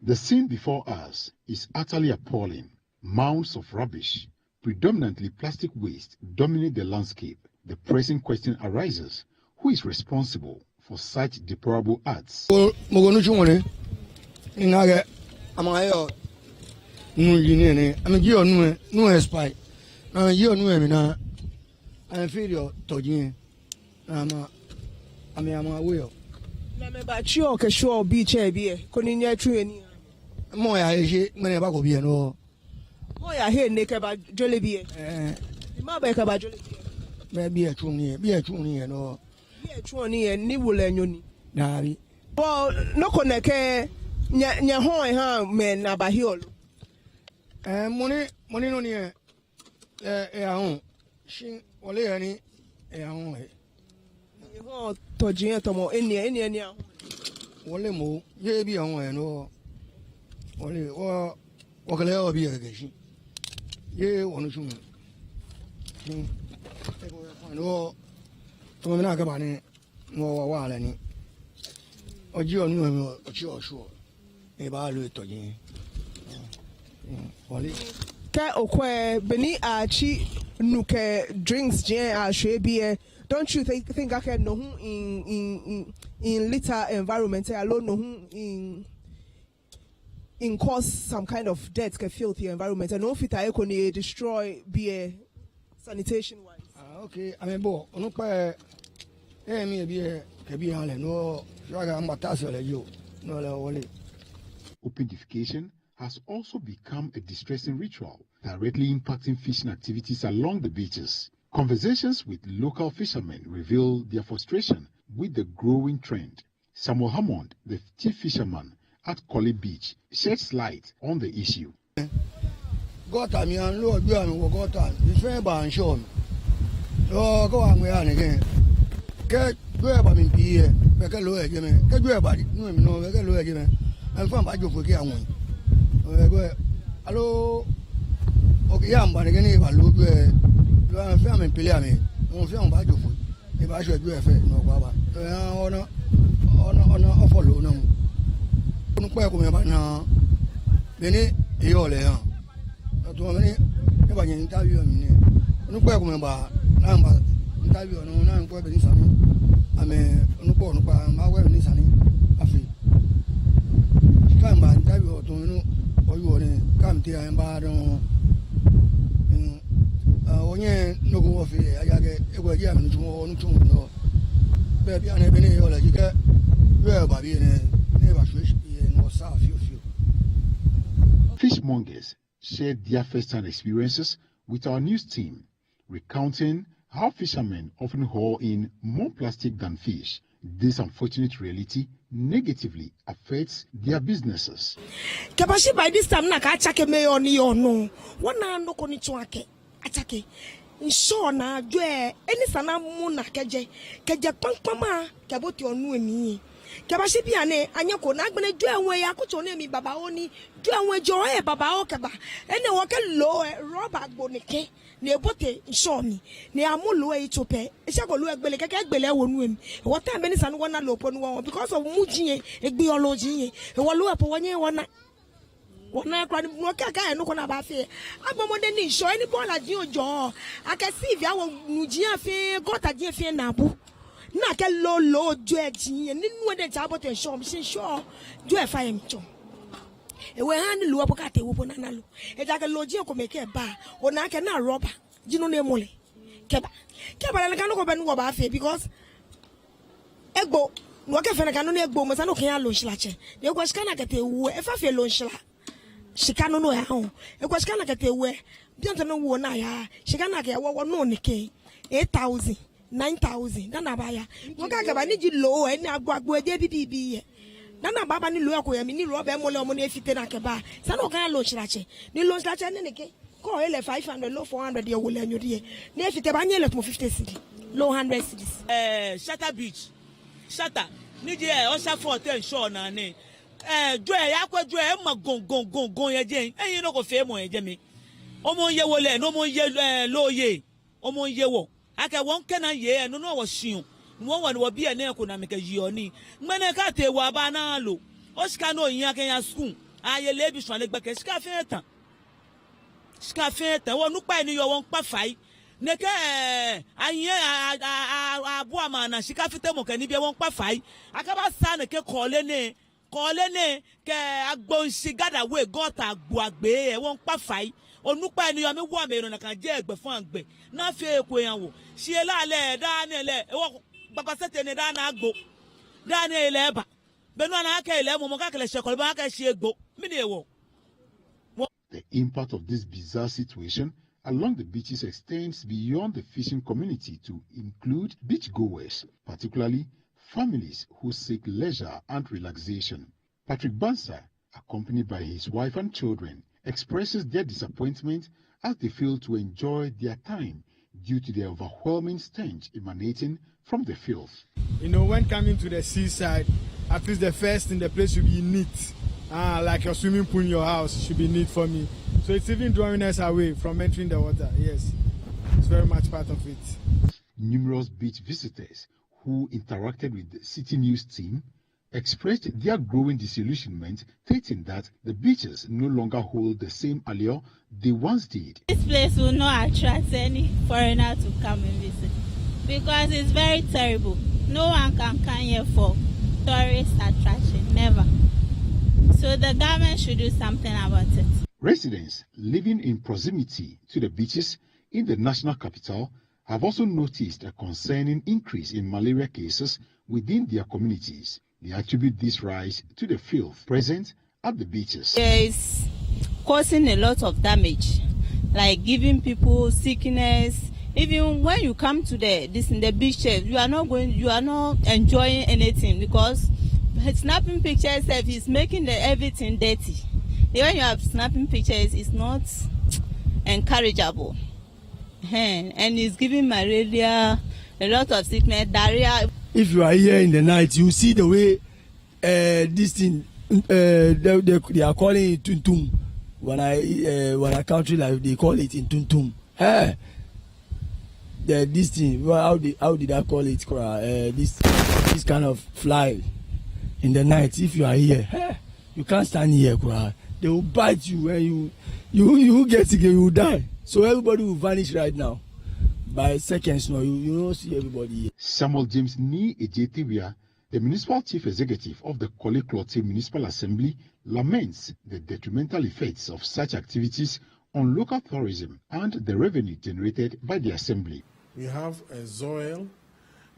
The scene before us is utterly appalling. Mounds of rubbish, predominantly plastic waste, dominate the landscape. The pressing question arises, who is responsible for such deplorable acts? Moya he mene ba ko bi no Moya he ne ka ba jole bi ma ba ka ba jole me bi e tun ni no bi e tun ni ni wole nyoni na bi bo no ko ne ke nya ho ha me na ba hi olo moni no ni ahun shin wole ya ni ahun ho to jin to mo eni ahun wole mo ye bi ahun no wale wa kale ya bi ga shi ye wonu shun no to me na ga ba ni mo wa la ni oji onu mi oji osu e ba lo to yin wale ke okwe beni achi nuke drinks je a shwe don't you think I can know in litter environment alone know in cause some kind of death can filthy environment and no fit I destroy beer sanitation wise. Okay, I mean bo no pa me be ke bi han le no raga matase le yo no le wole. Open defecation has also become a distressing ritual, directly impacting fishing activities along the beaches. Conversations with local fishermen reveal their frustration with the growing trend. Samuel Hammond, the chief fisherman at Korle Beach, sheds light on the issue. Gota mi an lo gbe an wo gota mi fe ba an show mi lo go an we an again ke gbe ba mi bi e be ke lo e je me ke gbe ba nu mi no be ke lo e je me an fa ba jofo ke awon e gbe alo o ke ya mba ne ba lo gbe lo an fe am pele am mo fe an ba jofo e ba so gbe e fe no kwa ba ona ofolo na mo no kwa ko me ba na bene e yo le han to me e ba yin interview mi ni no kwa ko me ba na ba interview no na ko be ni sani ame no ko no pa ma we ni sani afi kan ba interview to no o yo ni kam ti an ba don onye no go fi ayage e ko ya mi tumo no tumo no be bi an e be ni yo la ji ke yo ba bi ne ba shwe no sa fi Fishmongers shared their first-hand experiences with our news team, recounting how fishermen often haul in more plastic than fish. This unfortunate reality negatively affects their businesses. Kabashi by this time na ka chake me oni ono. Wana no ko ni chuake. Achake. Nsho na dwe eni sana mu na keje pampama kaboti onu emi. Kabashi bi ane anyako na agbene dwe enwe ya kucho na emi baba oni dwe enwe jo e baba o keba ene wo ke lo rubber agbonike na ebote nsho mi na amulo e chope e se ko lo egbele keke egbele wonu emi wo ta be ni sanu wona lo ponu won because of mujin egbe oloji e wo lo epo wonye wona kra no kaka e no ko na ba fe agbomode ni nsho eni bola din ojo akesi ivi awon mujin afi gota din afi na bu na ke lo ju e tin ninu de ta bote nsho mi se sho ju e fa em cho ewe han lu opo ka te wo na na lo e ja ke lo ji ko me ke ba o na ke na rubber jinu na emole ke ba la kan ko be nu wo ba fe because egbo no ka fena kanu ne gbo mo sa no kan lo nhlache ne ko shika na kete wu e fa fe lo nhla shika no ya ho e ko shika na kete wu bianto no wu na ya shika na ka wo no ne ke 8,000 9,000 na ba ya no ka ga ba ni ji lo e ni agbo e de bibi ye na baba ni lo ko ya mi ni lo be mo le mo ne fite na ke ba sa no kan lo nhlache ni lo nhlache ne ke ko ele 500 lo 400 ye wo le anyo de ne fite ba nye le 50 cedi low 100 cedis Shatter beach shatter ni je o sha 14 show na ni jo e ya kwa jo e ma gon ye je eyin no ko fe mo ye je mi o mo ye wo le no mo ye lo ye o mo ye wo aka won kenan ye no no wo shiun won wa no bi e na ko na me ka yi oni ngmene ka te wa ba na lo o sika no yin aka ya school aye le bi so le gbe ke sika fe tan won nu pa ni yo won pa fai neke anye abu amana sika fite mo kani bi won pa fai akaba sa neke kole ne ke agbon sigada we gota agbo agbe e won pa fai onupa eni yo mi wo me na kan je egbe fun agbe na fi eko yan wo si ela le da ni ele e wo baba sete ni da na agbo da ni ele ba benu na aka ele mo ka kele se ko ba ka si egbo mi ni ewo. The impact of this bizarre situation along the beaches extends beyond the fishing community to include beachgoers, particularly families who seek leisure and relaxation. Patrick Bansa, accompanied by his wife and children, expresses their disappointment as they fail to enjoy their time due to the overwhelming stench emanating from the filth. You know, when coming to the seaside, at least the first thing, the place should be neat. Like your swimming pool in your house should be neat for me. So it's even drawing us away from entering the water. Yes, it's very much part of it. Numerous beach visitors who interacted with the Citi News team expressed their growing disillusionment, stating that the beaches no longer hold the same allure they once did. This place will not attract any foreigner to come and visit because it's very terrible. No one can come here for tourist attraction, never. So the government should do something about it. Residents living in proximity to the beaches in the national capital have also noticed a concerning increase in malaria cases within their communities. They attribute this rise to the filth present at the beaches. It's causing a lot of damage, like giving people sickness. Even when you come to the beaches, you are not enjoying anything because snapping pictures is making everything dirty. When you have snapping pictures, it's not encourageable. And it's giving malaria, a lot of sickness, diarrhea. If you are here in the night, you see the way this thing, they are calling it tuntum. When I country life, they call it in tuntum. This thing, how did I call it? This kind of fly in the night. If you are here, you can't stand here. They will bite you when you get sick, you will die. So everybody will vanish right now. By seconds, no, you don't see everybody here. Samuel James Ni Ejetibia, the municipal chief executive of the Kole Klote Municipal Assembly, laments the detrimental effects of such activities on local tourism and the revenue generated by the assembly. We have a Zoel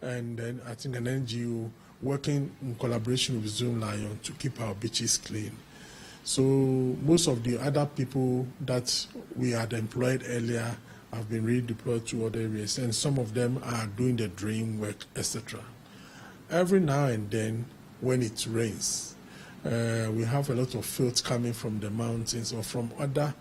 and then I think an NGO working in collaboration with Zoom Lion to keep our beaches clean. So most of the other people that we had employed earlier have been redeployed to other areas, and some of them are doing the drain work, etc. Every now and then, when it rains, we have a lot of filth coming from the mountains or from other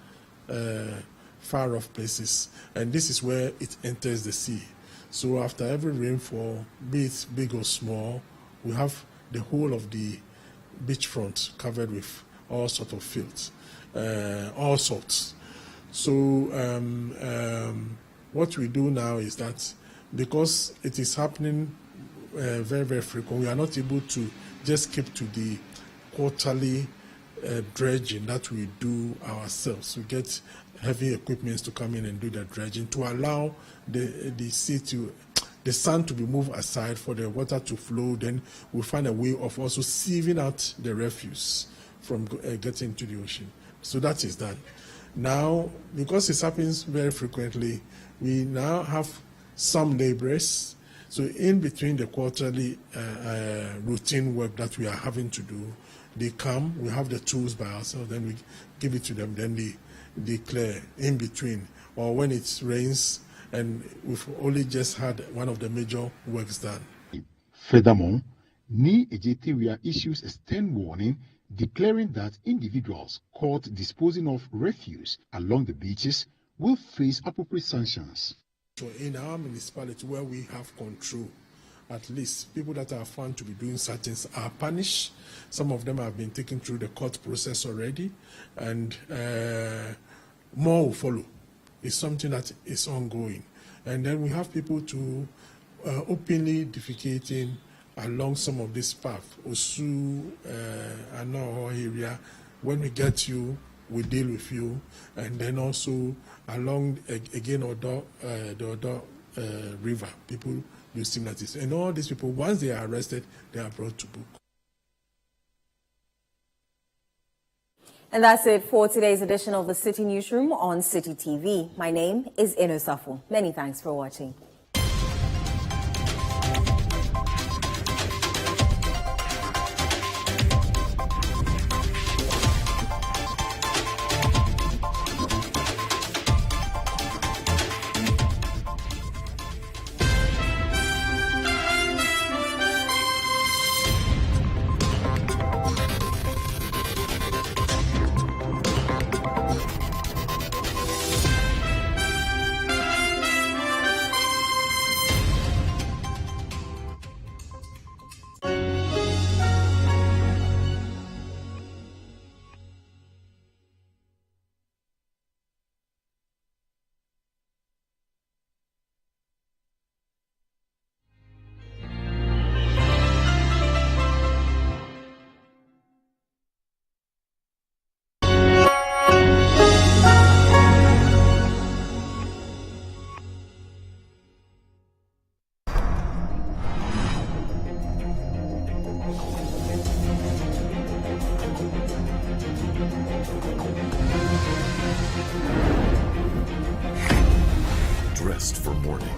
far-off places, and this is where it enters the sea. So after every rainfall, be it big or small, we have the whole of the beachfront covered with all sorts of filth, all sorts. So what we do now is that because it is happening very, very frequent, we are not able to just keep to the quarterly dredging that we do ourselves. We get heavy equipment to come in and do the dredging to allow the sand to be moved aside for the water to flow. Then we find a way of also sieving out the refuse from getting into the ocean. So that is done. Now, because it happens very frequently, we now have some laborers, So in between the quarterly routine work that we are having to do, they come, we have the tools by ourselves, then we give it to them, then they clear in between. Or when it rains and we've only just had one of the major works done. Furthermore, Ni Ejeteria issues a stern warning declaring that individuals caught disposing of refuse along the beaches will face appropriate sanctions. So in our municipality where we have control, at least people that are found to be doing such things are punished. Some of them have been taken through the court process already, and more will follow. It's something that is ongoing. And then we have people to openly defecating along some of this path, Osu, Ano area. When we get you, we deal with you, and then also along again the Odo river, people do stimulants. And all these people, once they are arrested, they are brought to book. And that's it for today's edition of the Citi Newsroom on Citi TV. My name is Ino Safo. Many thanks for watching. Dressed for morning,